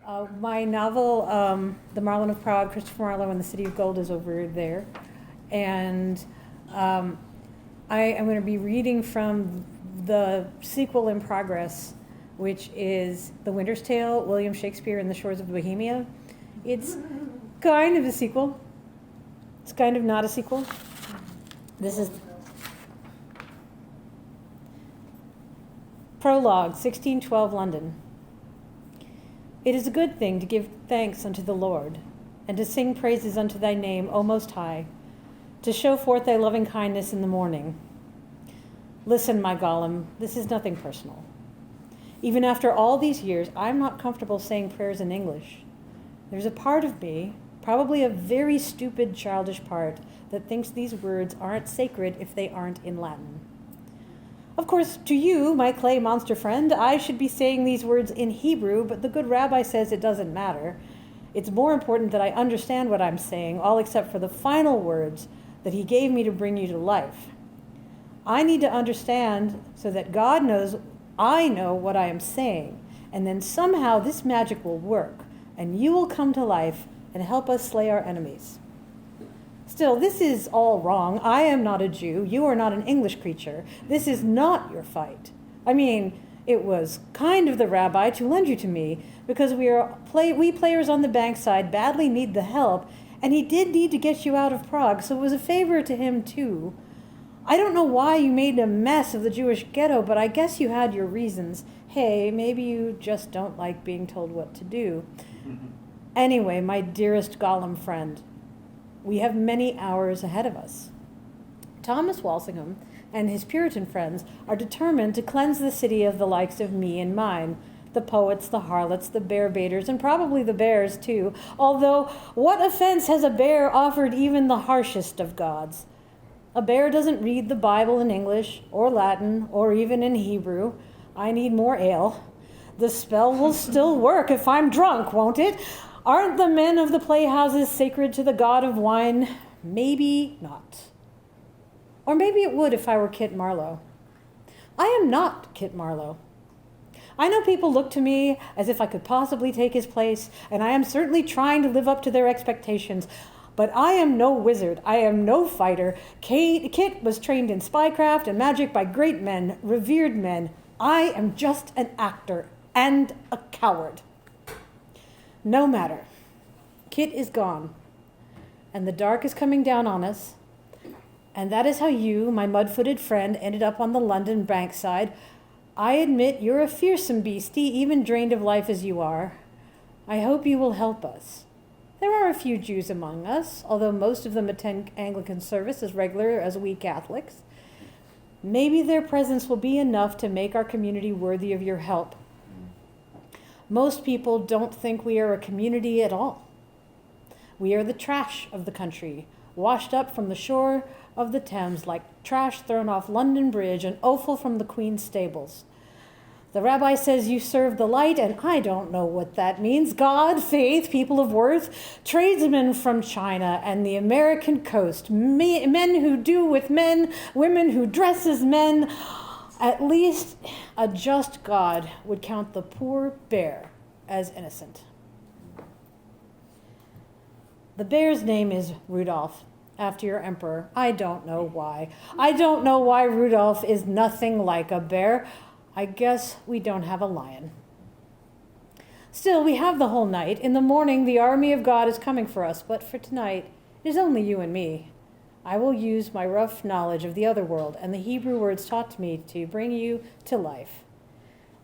My novel, The Marlen of Prague, Christopher Marlowe and the City of Gold, is over there. And I am going to be reading from the sequel in progress, which is The Winter's Tale, William Shakespeare and the Shores of Bohemia. It's kind of a sequel. It's kind of not a sequel. This is Prologue, 1612 London. It is a good thing to give thanks unto the Lord, and to sing praises unto thy name, O Most High, to show forth thy loving kindness in the morning. Listen, my Gollum, this is nothing personal. Even after all these years, I'm not comfortable saying prayers in English. There's a part of me, probably a very stupid, childish part, that thinks these words aren't sacred if they aren't in Latin. Of course, to you, my clay monster friend, I should be saying these words in Hebrew, but the good rabbi says it doesn't matter. It's more important that I understand what I'm saying, all except for the final words that he gave me to bring you to life. I need to understand so that God knows I know what I am saying, and then somehow this magic will work, and you will come to life and help us slay our enemies. Still, this is all wrong. I am not a Jew. You are not an English creature. This is not your fight. I mean, it was kind of the rabbi to lend you to me, because we players on the bankside badly need the help, and he did need to get you out of Prague, so it was a favor to him too. I don't know why you made a mess of the Jewish ghetto, but I guess you had your reasons. Hey, maybe you just don't like being told what to do. Anyway, my dearest Gollum friend, we have many hours ahead of us. Thomas Walsingham and his Puritan friends are determined to cleanse the city of the likes of me and mine, the poets, the harlots, the bear baiters, and probably the bears too, although what offense has a bear offered even the harshest of gods? A bear doesn't read the Bible in English or Latin or even in Hebrew. I need more ale. The spell will still work if I'm drunk, won't it? Aren't the men of the playhouses sacred to the god of wine? Maybe not. Or maybe it would if I were Kit Marlowe. I am not Kit Marlowe. I know people look to me as if I could possibly take his place, and I am certainly trying to live up to their expectations. But I am no wizard. I am no fighter. Kit was trained in spycraft and magic by great men, revered men. I am just an actor and a coward. No matter. Kit is gone, and the dark is coming down on us, and that is how you, my mud-footed friend, ended up on the London bankside. I admit you're a fearsome beastie, even drained of life as you are. I hope you will help us. There are a few Jews among us, although most of them attend Anglican service as regular as we Catholics. Maybe their presence will be enough to make our community worthy of your help. Most people don't think we are a community at all. We are the trash of the country, washed up from the shore of the Thames like trash thrown off London Bridge and offal from the Queen's stables. The rabbi says you serve the light, and I don't know what that means. God, faith, people of worth, tradesmen from China and the American coast, men who do with men, women who dress as men. At least a just God would count the poor bear as innocent. The bear's name is Rudolph, after your emperor. I don't know why. I don't know why Rudolph is nothing like a bear. I guess we don't have a lion. Still, we have the whole night. In the morning, the army of God is coming for us, but for tonight, it is only you and me. I will use my rough knowledge of the other world and the Hebrew words taught to me to bring you to life.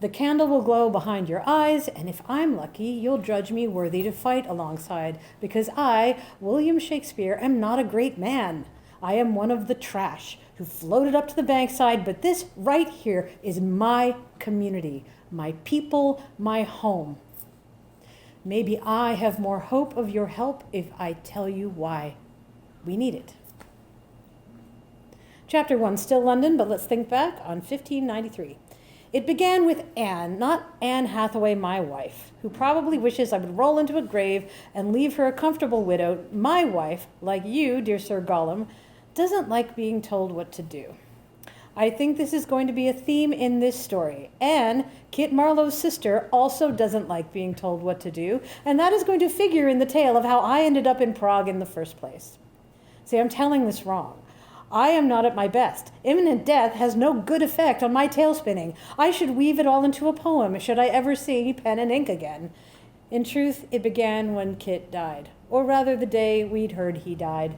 The candle will glow behind your eyes, and if I'm lucky, you'll judge me worthy to fight alongside, because I, William Shakespeare, am not a great man. I am one of the trash who floated up to the bankside, but this right here is my community, my people, my home. Maybe I have more hope of your help if I tell you why. We need it. Chapter 1, still London, but let's think back on 1593. It began with Anne, not Anne Hathaway, my wife, who probably wishes I would roll into a grave and leave her a comfortable widow. My wife, like you, dear Sir Gollum, doesn't like being told what to do. I think this is going to be a theme in this story. And Kit Marlowe's sister also doesn't like being told what to do, and that is going to figure in the tale of how I ended up in Prague in the first place. See, I'm telling this wrong. I am not at my best. Imminent death has no good effect on my tale spinning. I should weave it all into a poem, should I ever see pen and ink again. In truth, it began when Kit died, or rather the day we'd heard he died.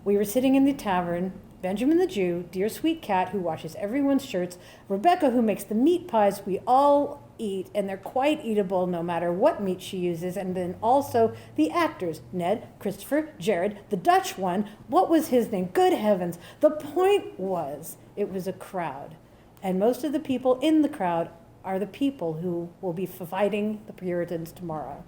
We were sitting in the tavern, Benjamin the Jew, dear sweet cat who washes everyone's shirts, Rebecca who makes the meat pies we all eat, and they're quite eatable no matter what meat she uses, and then also the actors, Ned, Christopher, Jared, the Dutch one, what was his name? Good heavens. The point was, it was a crowd, and most of the people in the crowd are the people who will be fighting the Puritans tomorrow.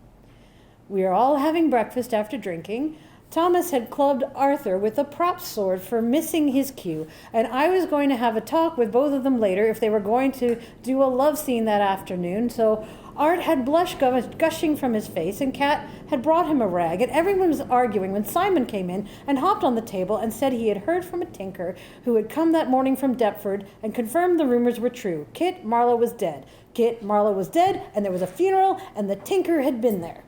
We are all having breakfast after drinking. Thomas had clubbed Arthur with a prop sword for missing his cue, and I was going to have a talk with both of them later if they were going to do a love scene that afternoon. So Art had blush gushing from his face, and Cat had brought him a rag, and everyone was arguing when Simon came in and hopped on the table and said he had heard from a tinker who had come that morning from Deptford and confirmed the rumors were true. Kit Marlowe was dead. Kit Marlowe was dead, and there was a funeral, and the tinker had been there.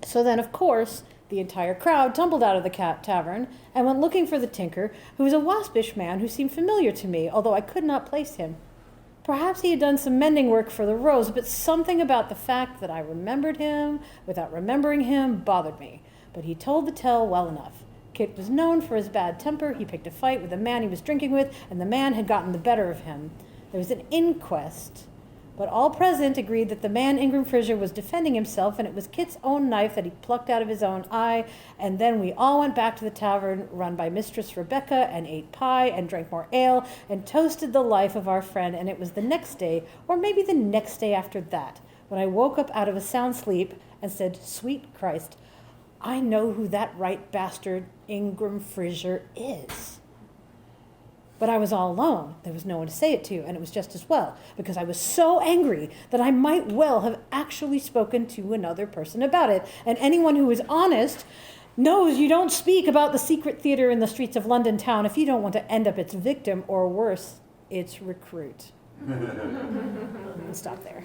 So then, of course, the entire crowd tumbled out of the tavern and went looking for the tinker, who was a waspish man who seemed familiar to me, although I could not place him. Perhaps he had done some mending work for the Rose, but something about the fact that I remembered him without remembering him bothered me. But he told the tale well enough. Kit was known for his bad temper. He picked a fight with a man he was drinking with, and the man had gotten the better of him. There was an inquest, but all present agreed that the man Ingram Fraser was defending himself, and it was Kit's own knife that he plucked out of his own eye. And then we all went back to the tavern run by Mistress Rebecca and ate pie and drank more ale and toasted the life of our friend. And it was the next day, or maybe the next day after that, when I woke up out of a sound sleep and said, "Sweet Christ, I know who that right bastard Ingram Fraser is." But I was all alone. There was no one to say it to, and it was just as well, because I was so angry that I might well have actually spoken to another person about it. And anyone who is honest knows you don't speak about the secret theater in the streets of London town if you don't want to end up its victim, or worse, its recruit. Stop there.